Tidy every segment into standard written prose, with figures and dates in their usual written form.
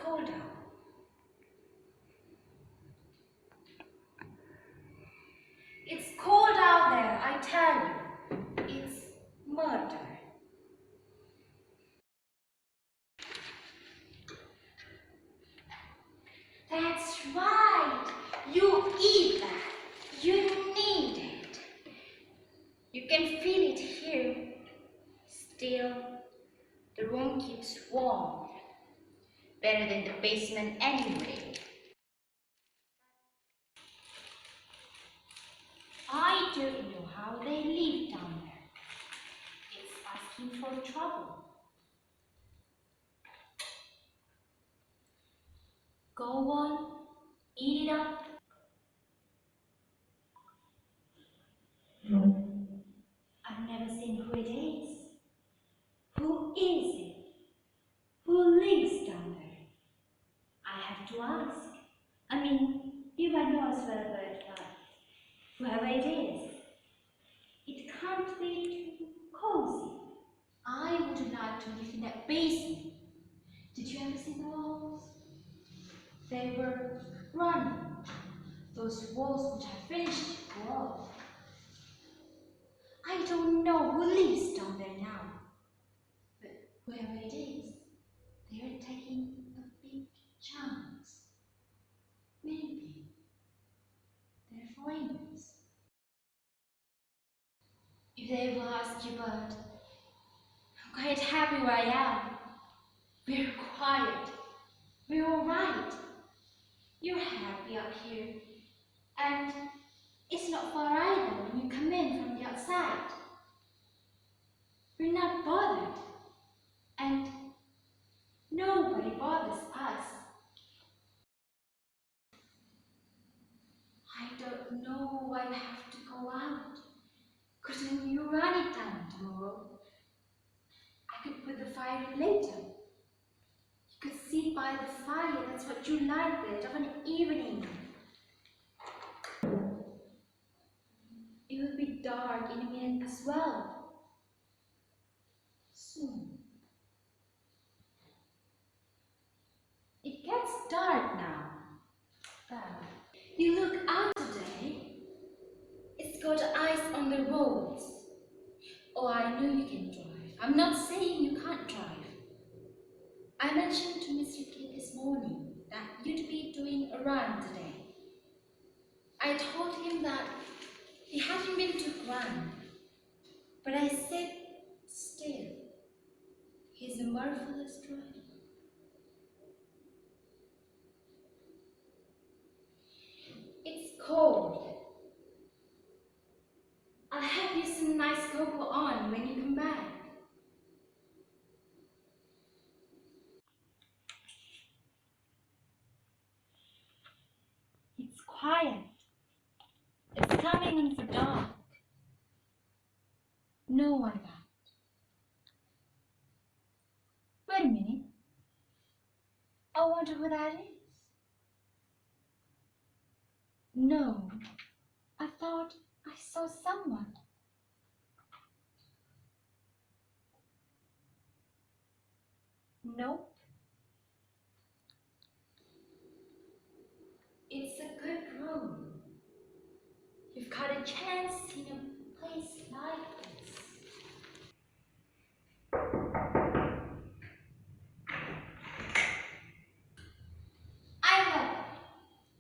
cold out. It's cold out there, I tell you. It's murder. That's right. You eat that. You need it. You can feel it here. Still, the room keeps warm. Better than the basement anyway. I don't know how they live down there. It's asking for trouble. Go on, eat it up. I've never seen who it is. Who is it? Who lives down there? I have to ask. I mean, you might know as well, but whoever it is, it can't be too cozy. I would like to live in that basement. Did you ever see the walls? They were running. Those walls which I finished wall. I don't know who lives down there now. But whoever it is, they are taking a big chance. Maybe they're foreigners. If they will ask you, but I'm quite happy where I am. We're quiet. We're all right. You're happy up here. And it's not far either when you come in from the outside. We're not bothered. And nobody bothers us. I don't know why I have to go out. Couldn't you run it down tomorrow? I could put the fire in later. You could sit by the fire, that's what you like bit of an evening. It will be dark in a minute as well. Soon. It gets dark now. You look out today. It's got ice on the roads. Oh, I know you can drive. I'm not saying you can't drive. I mentioned to Mr. Kid this morning that you'd be doing a run today. I told him that he hadn't been too grand, but I said, still, he's a marvelous driver. It's cold. I'll have you some nice cocoa on when you come back. It's quiet. It's coming in for dark. No one about. Wait a minute. I wonder who that is. No, I thought I saw someone. Nope. It's a good room. You've got a chance in a place like this.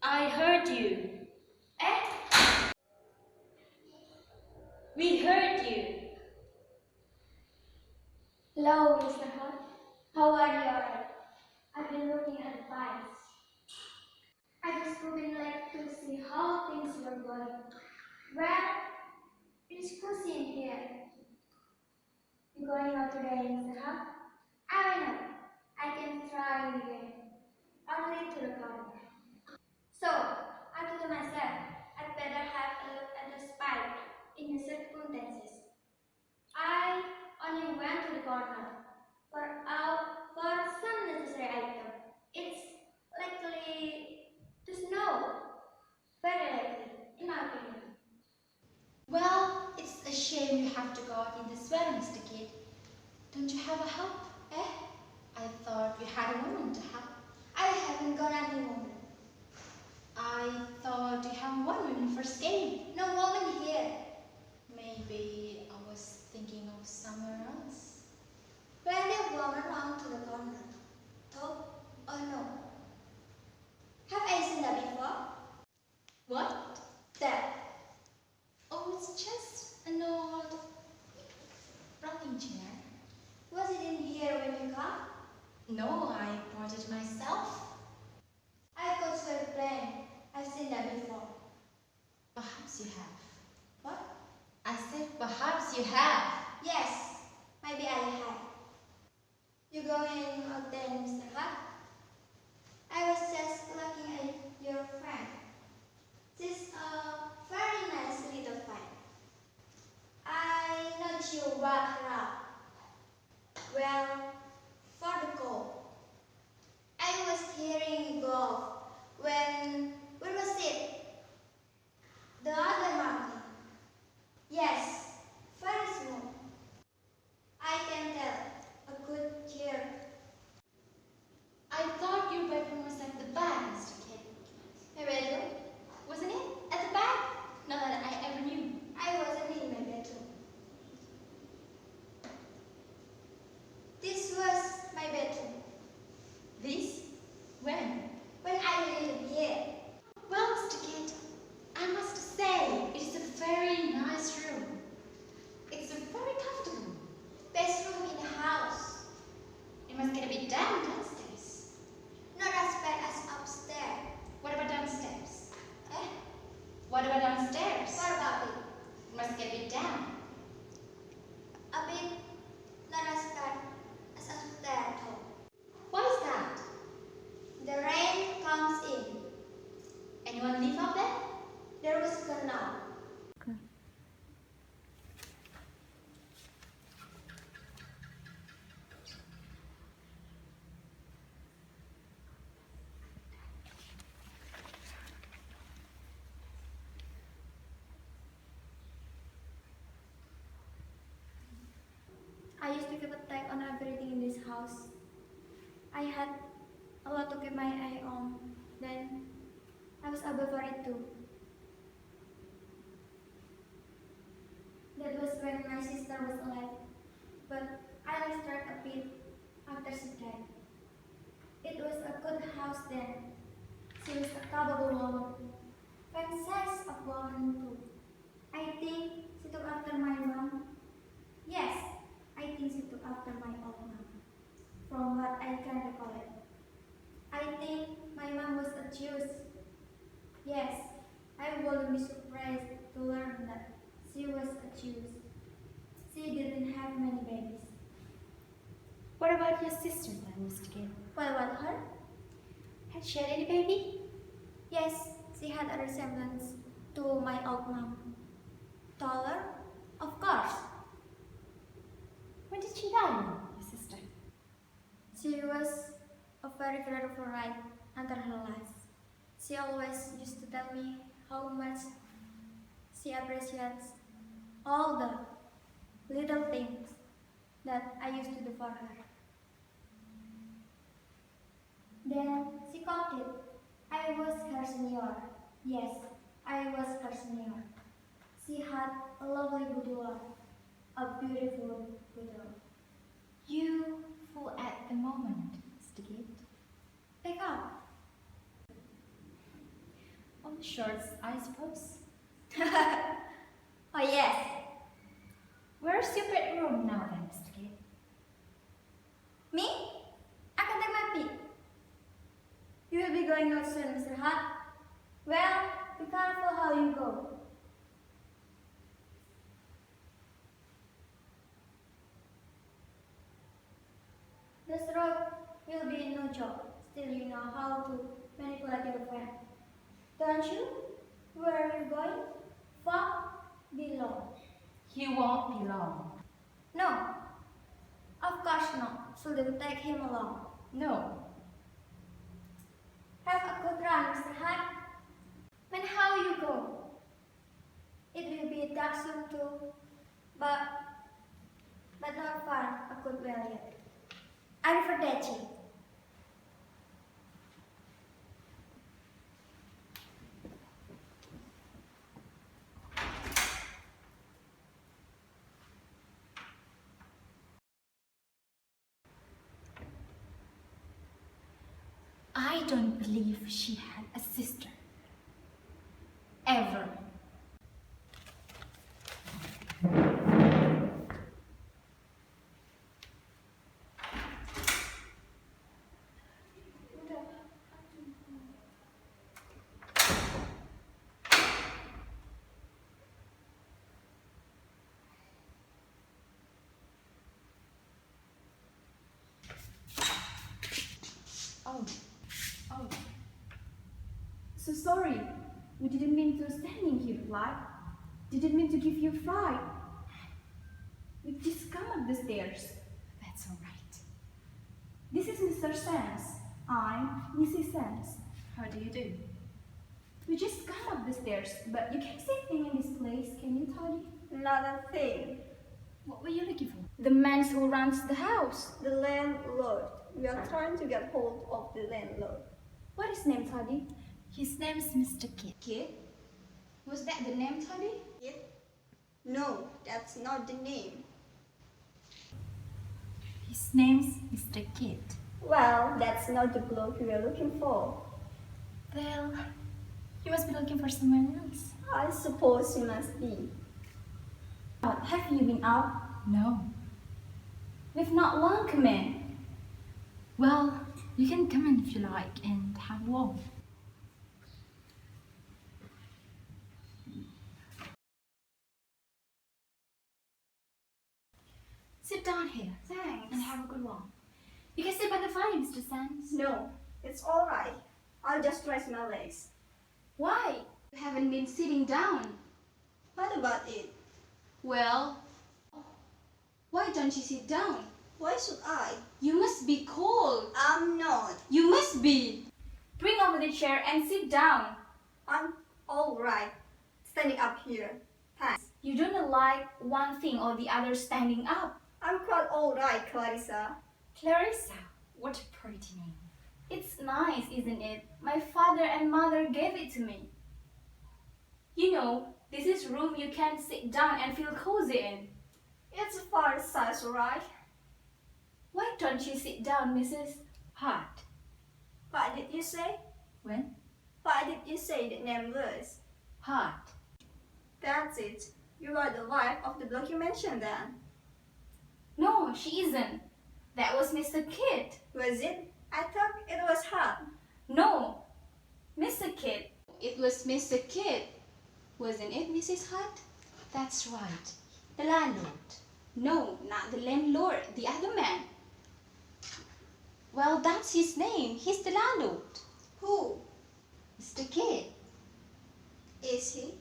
I heard you. Eh? We heard you. Hello, Mr. Hunt. How are you all? I've been looking at the files. I just would like to see how things were going. Well, it's cozy in here. You going out today, Mr. Hunt? I know. I can try again. Only to the corner. So, I thought to myself, I'd better have a look at the spike in the circumstances. I only went to the corner for some necessary item. It's likely to snow. Very likely, in my opinion. Well, it's a shame you have to go out in this weather, Mr. Kid. Don't you have a help, eh? I thought you had a woman to help. I teleported myself? I could swim plane. I've seen that before. Perhaps you have. What? I said perhaps you have. Yes, maybe I have. You going out there, Mr. Hart? I was just looking at your friend. She's a very nice little friend. I noticed you walk her up. Well, for the call. I was hearing golf when where was it? The other mountain. Yes, very smooth. I can tell. A good cheer. I thought your bedroom was at the back, Mr. Kid. My bedroom? Wasn't it? At the back? Not that I ever knew. I wasn't in my bedroom. This was my bedroom. This? When? When I lived here. Well, Mr. Kid, I must say it is a very nice room. It's very comfortable. Best room in the house. It must get a bit damp downstairs. Not as bad as upstairs. What about downstairs? Eh? What about downstairs? What about it? It must get a bit damp. A bit not as bad as upstairs though. Why is that? The rain comes in. Anyone live up there? There was a canal. I used to keep a tag on everything in this house. I had a lot to keep my eye on. Then I was able for it too. That was when my sister was alive, but I lost track a bit after she died. It was a good house then. She was a capable woman, fantastic of woman too. I think she took after my mom. Yes, I think she took after my old mom. From what I can recall it. I think my mom was a Jew. Yes, I wouldn't be surprised to learn that she was a Jew. She didn't have many babies. What about your sister then, Mr. Kid? What about her? Had she had any baby? Yes, she had a resemblance to my old mom. Taller? Of course. When did she die, your sister? She was a very grateful right under her life. She always used to tell me how much she appreciates all the little things that I used to do for her. Then she caught it. I was her senior. Yes, I was her senior. She had a lovely boudoir, a beautiful boudoir. You full at the moment, Mr. Kid. Pick up. On the shorts, I suppose. Oh yes. Where's your bedroom now then, Mr. Kid? Me? I can take my peek. You will be going out soon, Mr. Hart. Well, be careful how you go. This road will be no joke. Still, you know how to manipulate your friend. Don't you? Where are you going? Far below. He won't be long. No. Of course not. Shouldn't take him along. No. Have a good run, Mr. Hart. And how you go? It will be dark soon too, but not far a good while yet. Arrivederci. I don't believe she had a sister. Ever. So sorry. We didn't mean to stand in here, like. Didn't mean to give you a fright. We just come up the stairs. That's all right. This is Mr. Sands. I'm Mrs. Sands. How do you do? We just come up the stairs, but you can't see anything in this place, can you, Toddy? Not a thing. What were you looking for? The man who runs the house. The landlord. We are trying to get hold of the landlord. What is his name, Toddy? His name's Mr. Kid. Kid? Was that the name, Toddy? No, that's not the name. His name's Mr. Kid. Well, that's not the bloke we are looking for. Well, you must be looking for someone else. I suppose you must be. Have you been out? No. We've not long come in. Well, you can come in if you like and have a walk. Sit down here. Thanks. And have a good walk. You can sit by the fire, Mr. Sands. No, it's alright. I'll just stretch my legs. Why? You haven't been sitting down. What about it? Well, why don't you sit down? Why should I? You must be cold. I'm not. You must be. Bring over the chair and sit down. I'm alright. Standing up here. Thanks. You don't like one thing or the other standing up. I'm quite alright, Clarissa. Clarissa, what a pretty name. It's nice, isn't it? My father and mother gave it to me. You know, this is room you can sit down and feel cozy in. It's a far size, right? Why don't you sit down, Mrs. Hart? What did you say? When? Why did you say the name was? Hart. That's it. You are the wife of the bloke you mentioned then. No, she isn't. That was Mr. Kid. Was it? I thought it was her. No, Mr. Kid. It was Mr. Kid. Wasn't it, Mrs. Hart? That's right. The landlord. No, not the landlord, the other man. Well, that's his name. He's the landlord. Who? Mr. Kid. Is he?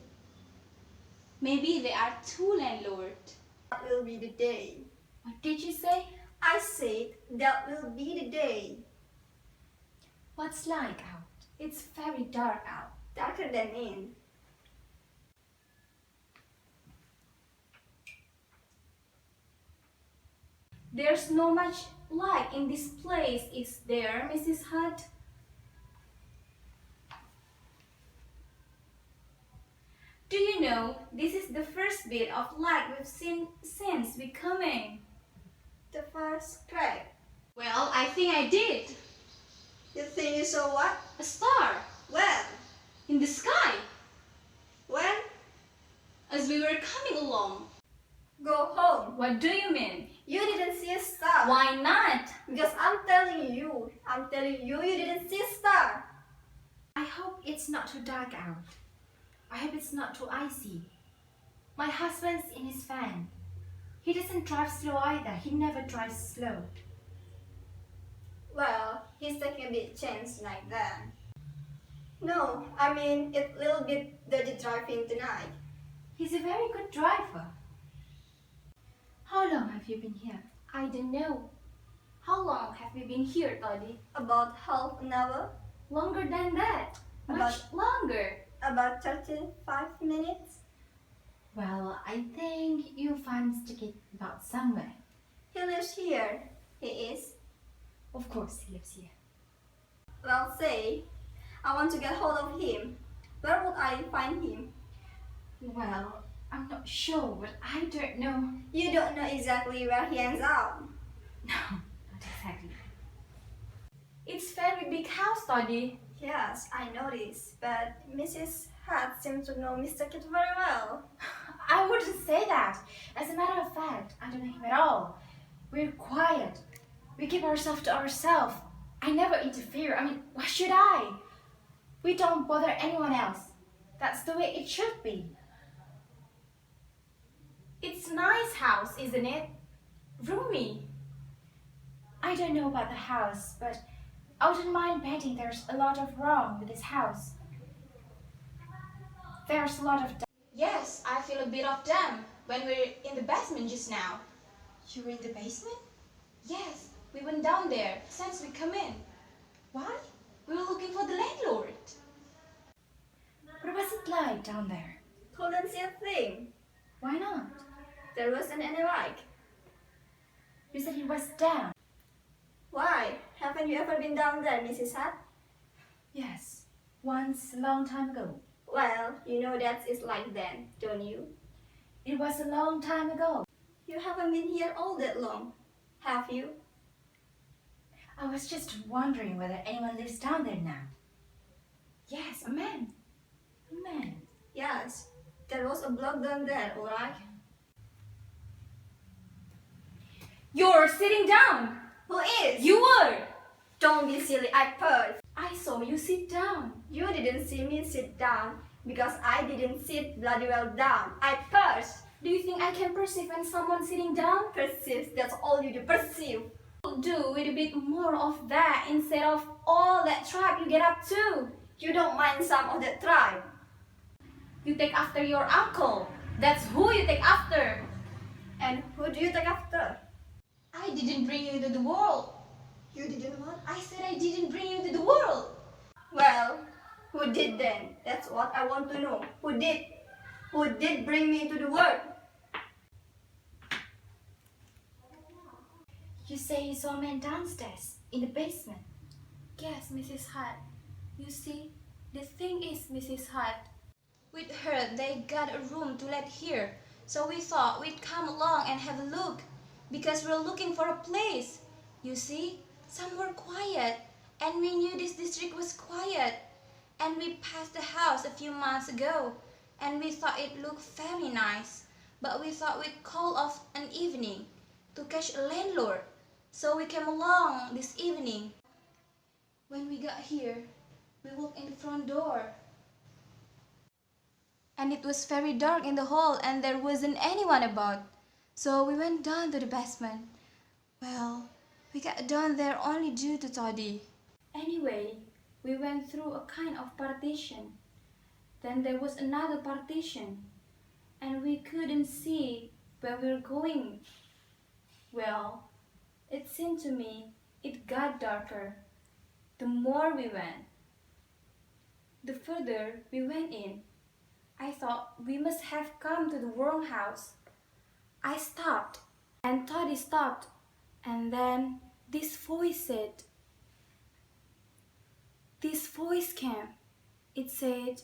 Maybe there are two landlords. That will be the day. What did you say? I said that will be the day. What's like out? It's very dark out. Darker than in. There's no much light in this place, is there, Mrs. Hart? Do you know, this is the first bit of light we've seen since we coming. The first crack. Well, I think I did. You think you saw what? A star Well, in the sky when? as we were coming along. Go home. What do you mean? You didn't see a star. Why not? Because I'm telling you, you didn't see a star. I hope it's not too dark out. I hope it's not too icy. My husband's in his van. He doesn't drive slow either. He never drives slow. Well, he's taking a big chance like that. No, I mean, it's a little bit dirty driving tonight. He's a very good driver. How long have you been here? I don't know. How long have we been here, Toddy? About half an hour, Longer than that. Much longer. about 35 minutes. Well, I think you'll find Mr. Kid about somewhere. He lives here. He is. Of course, he lives here. Well, say, I want to get hold of him. Where would I find him? Well, I'm not sure, but I don't know. You don't know exactly where he ends up. No, not exactly. It's very big house, Toddy. Yes, I noticed, but Mrs. Hart seems to know Mr. Kid very well. I wouldn't say that. As a matter of fact, I don't know him at all. We're quiet. We keep ourselves to ourselves. I never interfere. I mean, why should I? We don't bother anyone else. That's the way it should be. It's nice house, isn't it? Roomy. I don't know about the house, but I wouldn't mind betting there's a lot of wrong with this house. There's a lot of Yes, I feel a bit of damp when we're in the basement just now. You were in the basement? Yes, we went down there since we come in. Why? We were looking for the landlord. What was it like down there? Couldn't see a thing. Why not? There wasn't any light. You said it was down. Why? Haven't you ever been down there, Mrs. Hart? Yes, once a long time ago. Well, you know that it's like then, don't you? It was a long time ago. You haven't been here all that long, have you? I was just wondering whether anyone lives down there now. Yes, a man. A man. Yes, there was a block down there, alright? You're sitting down. Who is? You were. Don't be silly, I purred. I saw you sit down. You didn't see me sit down because I didn't sit bloody well down. I pursed. Do you think I can perceive when someone's sitting down? Perceive, that's all you do, perceive. Do with a bit more of that instead of all that tribe you get up to. You don't mind some of that tribe. You take after your uncle. That's who you take after. And who do you take after? I didn't bring you into the world. You didn't want? I said I didn't bring you into the world. Well, who did then? That's what I want to know. Who did? Who did bring me into the world? You say you saw a man downstairs, in the basement. Yes, Mrs. Hart. You see, the thing is, Mrs. Hart, with her they got a room to let here, so we thought we'd come along and have a look, because we're looking for a place. You see, somewhere quiet, and we knew this district was quiet, and we passed the house a few months ago, and we thought it looked very nice, but we thought we'd call off an evening to catch a landlord, so we came along this evening. When we got here, we walked in the front door. And it was very dark in the hall and there wasn't anyone about. So we went down to the basement. Well, we got down there only due to Toddy. Anyway, we went through a kind of partition. Then there was another partition. And we couldn't see where we were going. Well, it seemed to me it got darker. The more we went, the further we went in. I thought we must have come to the wrong house. I stopped, and Toddy stopped, and then this voice came. It said,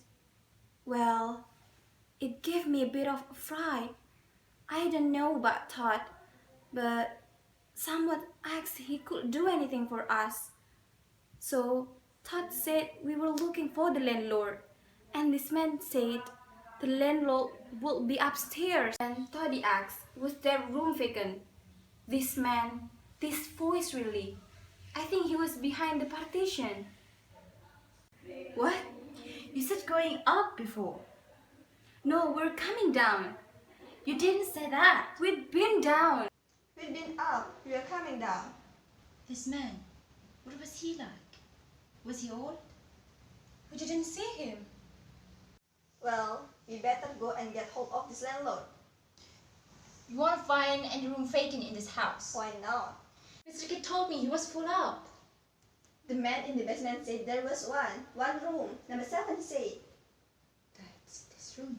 well, it gave me a bit of a fright. I don't know about Todd, but someone asked he could do anything for us. So Todd said we were looking for the landlord, and this man said the landlord would be upstairs. And Toddy asked, was their room vacant? This man, this voice really, I think he was behind the partition. What? You said going up before. No, we're coming down. You didn't say that. We've been down. We've been up, we are coming down. This man, what was he like? Was he old? We didn't see him. Well, we better go and get hold of this landlord. You won't find any room vacant in this house. Why not? Mr. Kid told me he was full up. The man in the basement said there was one room, number 7 said. That's this room.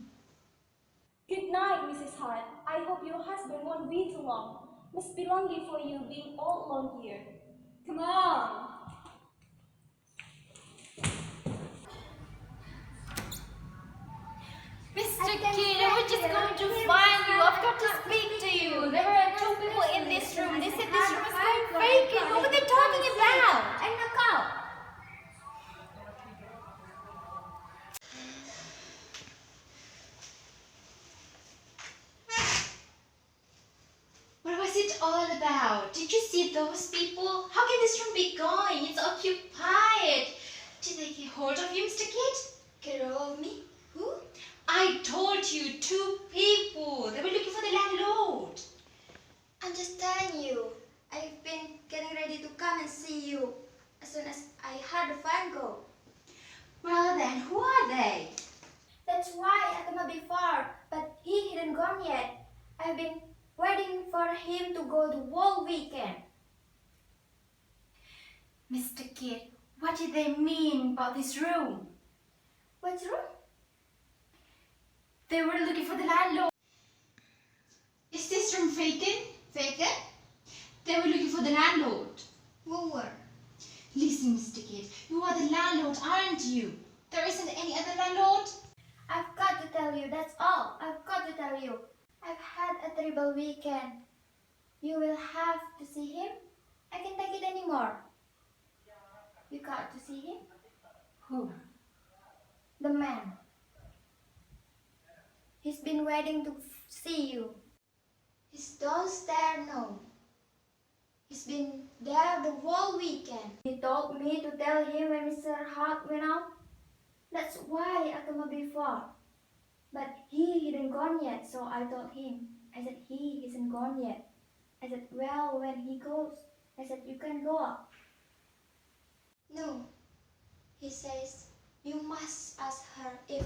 Good night, Mrs. Hart. I hope your husband won't be too long. Must be lonely for you being all alone here. Come on. Mr. Kid, I was just going to find you. I've got to speak to you. There were 2 people in this room. They said this room is going vacant. What were they talking about? And knock out. What was it all about? Did you see those people? How can this room be going? It's occupied. Did they get hold of you, Mr. Kid? Get hold of me? Who? I told you 2 people. They were looking for the landlord. I'm just telling you. I've been getting ready to come and see you as soon as I heard the phone go. Well then, who are they? That's why I cannot be far, but he hadn't gone yet. I've been waiting for him to go the whole weekend. Mr. Kid, what did they mean about this room? What's wrong? They were looking for the landlord. Is this room vacant? Vacant? They were looking for the landlord. Who were? Listen, Mr. Kid, you are the landlord, aren't you? There isn't any other landlord? I've got to tell you, that's all. I've got to tell you. I've had a terrible weekend. You will have to see him. I can't take it anymore. You got to see him? Who? The man. He's been waiting to see you. He's downstairs now. He's been there the whole weekend. He told me to tell him when Mr. Hart went out. That's why I cannot be far. But he hadn't gone yet, so I told him. I said, he isn't gone yet. I said, well, when he goes, I said, you can go up. No. He says, you must ask her if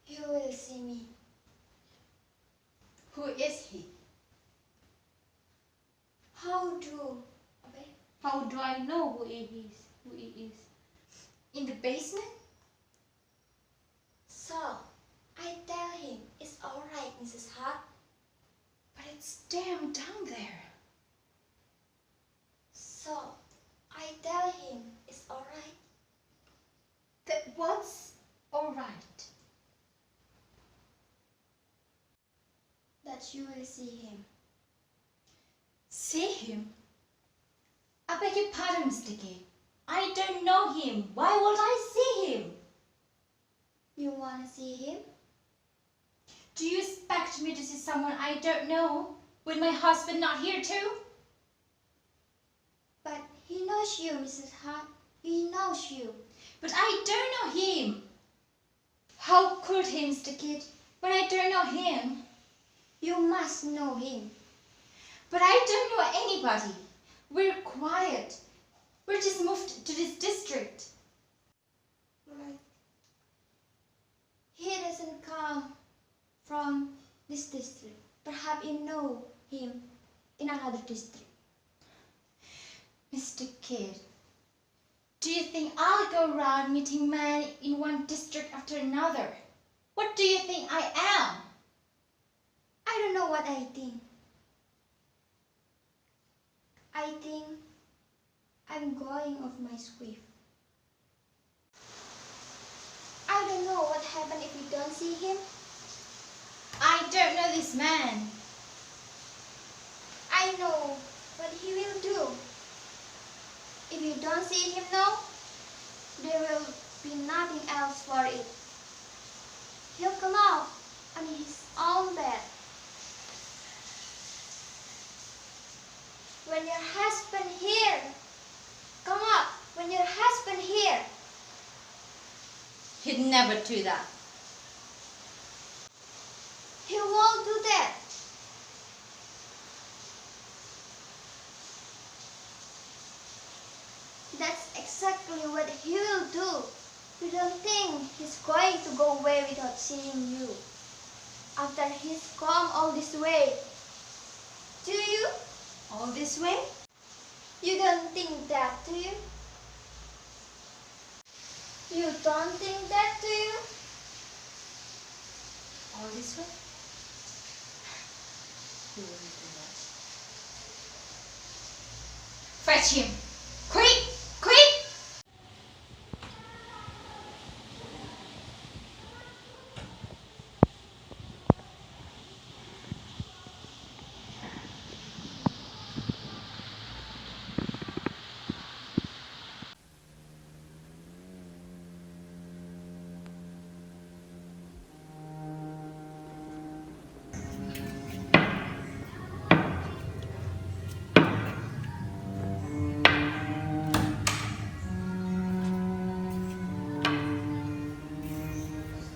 you will see me. Who is he? How do? Okay. How do I know who he is? Who he is? In the basement? So, I tell him, it's alright, Mrs. Hart. But it's damn down there. So, I tell him, it's alright. That what's alright? That you will see him. See him? I beg your pardon, Mr. K. I don't know him. Why would I see him? You want to see him? Do you expect me to see someone I don't know with my husband not here too? But he knows you, Mrs. Hart. He knows you. But I don't know him. How could he, Mr. Kid, when I don't know him? You must know him. But I don't know anybody. We're quiet. We're just moved to this district. Right. He doesn't come from this district. Perhaps you know him in another district. Mr. Kid, do you think I'll go around meeting men in one district after another? What do you think I am? I don't know what I think. I think I'm going off my script. I don't know what happens if we don't see him. I don't know this man. I know what he will do. If you don't see him now, there will be nothing else for it. He'll come out on his own bed. When your husband here, come up. When your husband here, He'd never do that. he won't do that. That's exactly what he will do. You don't think he's going to go away without seeing you after he's come all this way, do you? All this way? You don't think that, do you? You don't think that, do you? All this way? He wouldn't do that. Fetch him! Quick! Quick!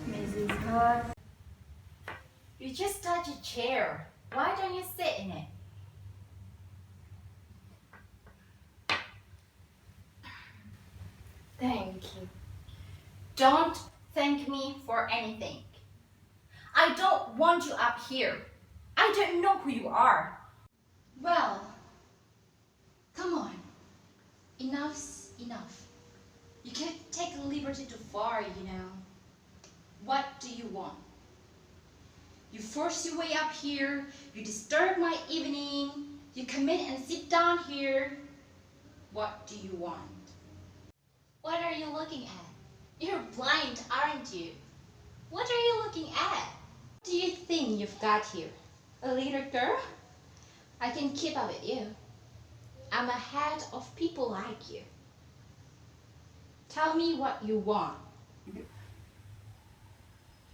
Mrs. Hart. You just touch a chair. Why don't you sit in it? Thank you. Don't thank me for anything. I don't want you up here. I don't know who you are. Well, come on. Enough's enough. You can't take liberty too far, you know. What do you want? You force your way up here, you disturb my evening, you come in and sit down here. What do you want? What are you looking at? You're blind, aren't you? What are you looking at? What do you think you've got here? A little girl? I can keep up with you. I'm ahead of people like you. Tell me what you want.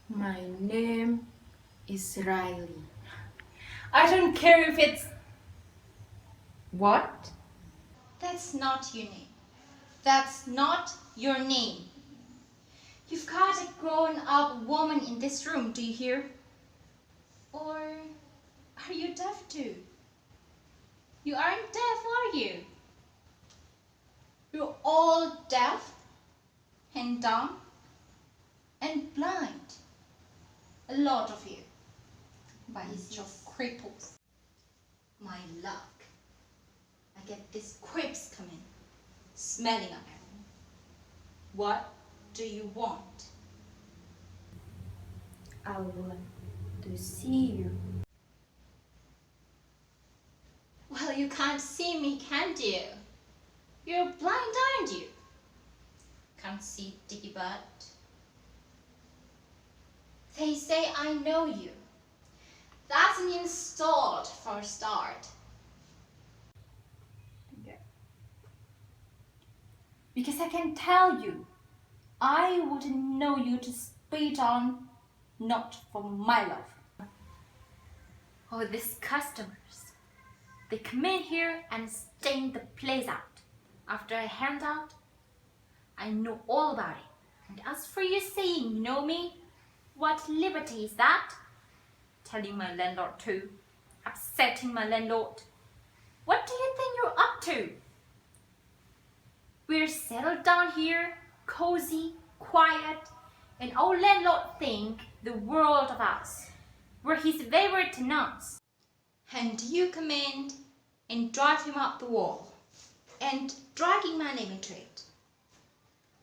My name is Riley. I don't care if it's... What? That's not your name. That's not your name. You've got a grown-up woman in this room, do you hear? Or are you deaf too? You aren't deaf, are you? You're all deaf and dumb and blind. A lot of you. Bunch of cripples. My luck. I get these creeps coming, smelling of everything. What do you want? I want to see you. Well, you can't see me, can't you? You're blind, aren't you? Can't see Dicky Butt. They say I know you. That's an insult for a start. Because I can tell you, I wouldn't know you to spit on, not for my love. Oh, these customers. They come in here and stain the place out. After I hand out, I know all about it. And as for you saying you know me, what liberty is that? Telling my landlord too. Upsetting my landlord. What do you think you're up to? We're settled down here, cozy, quiet, and our landlord think the world of us. We're his favorite tenants. And you come in and drive him up the wall and dragging my name into it.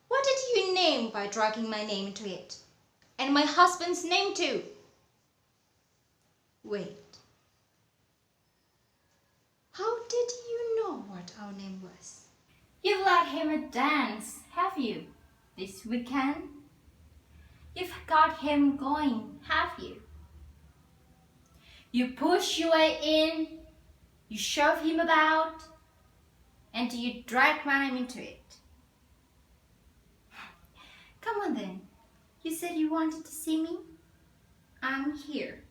What did you name by dragging my name into it? And my husband's name too. Wait. How did you know what our name was? You've let him dance, have you, this weekend? You've got him going, have you? You push your way in, you shove him about, and you drag my name into it. Come on then. You said you wanted to see me? I'm here.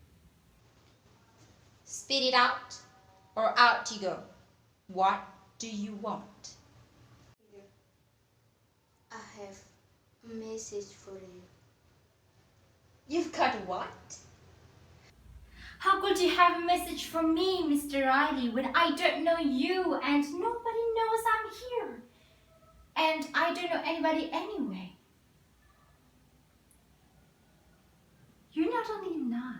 Spit it out, or out you go. What do you want? I have a message for you. You've got what? How could you have a message for me, Mr. Riley, when I don't know you and nobody knows I'm here? And I don't know anybody anyway. You're not only not,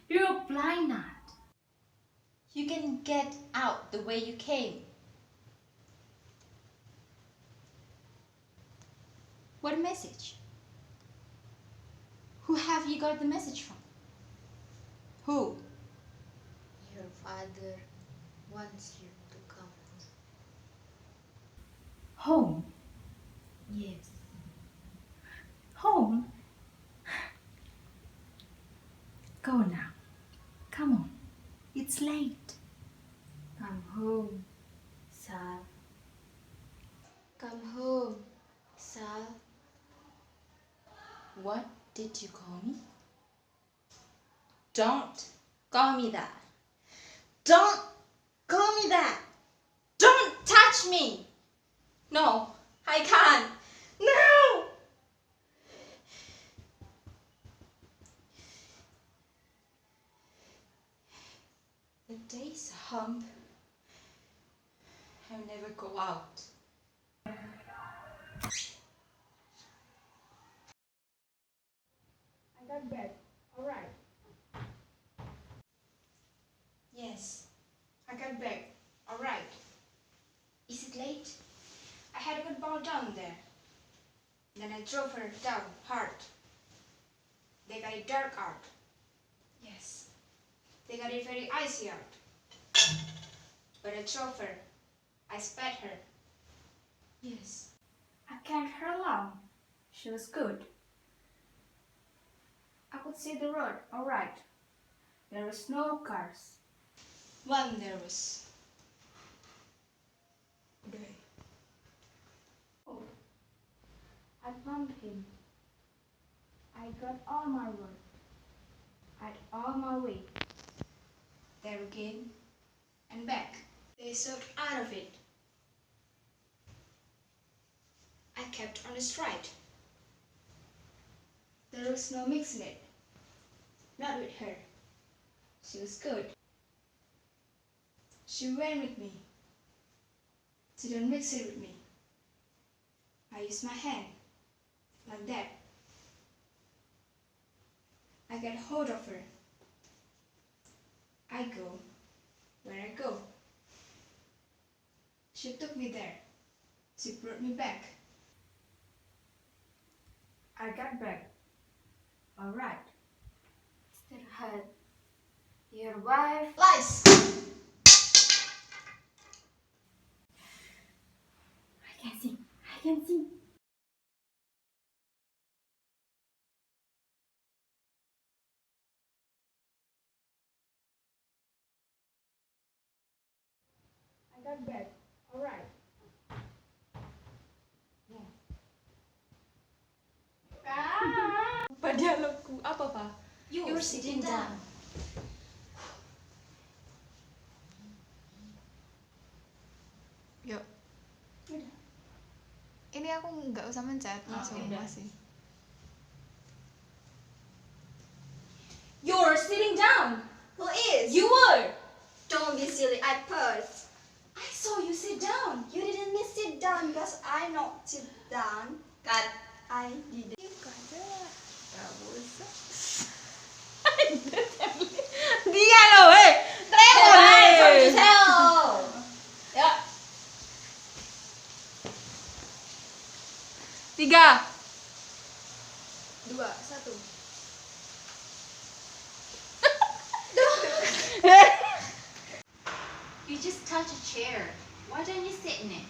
you're a blind nut. You can get out the way you came. What message? Who have you got the message from? Who? Your father wants you to come Home. Yes. Home? Go now. Come on. It's late. Come home, Sal. Come home, Sal. What did you call me? Don't call me that. Don't call me that. Don't touch me. No, I can't. No! The day's hump. I'll never go out. all down there. Then I drove her down hard. They got it dark out. Yes, they got it very icy out. But I drove her. I sped her. Yes, I carried her along. She was good. I could see the road, all right. There was no cars. One there was. Oh, I bumped him. I got all my work. I had all my way. There again and back. They sucked out of it. I kept on the stride. There was no mixing it. Not with her. She was good. She went with me. She didn't mix it with me. I used my hand. Like that. I get hold of her. I go where I go. She took me there. She brought me back. I got back. All right. Istirahat. Your wife. Lies! I can sing. I can sing. I got back. All right. Apa dialogku? Apa, Pak? You're sitting down. Yuk. Ini aku nggak usah mencet, langsung masih. You're sitting down. Who is? You were. Don't be silly, I purse. I saw you sit down. You didn't miss sit down because I not sit down. Cut. I didn't. Nggak usah. Dia loh, tremor. Ya. 3, 2, 1. You just touch a chair. Why don't you sit in it?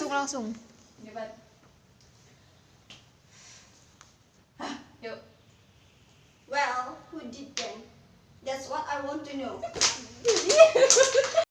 Langsung. Cepat. Yuk. Well, who did then? That's what I want to know.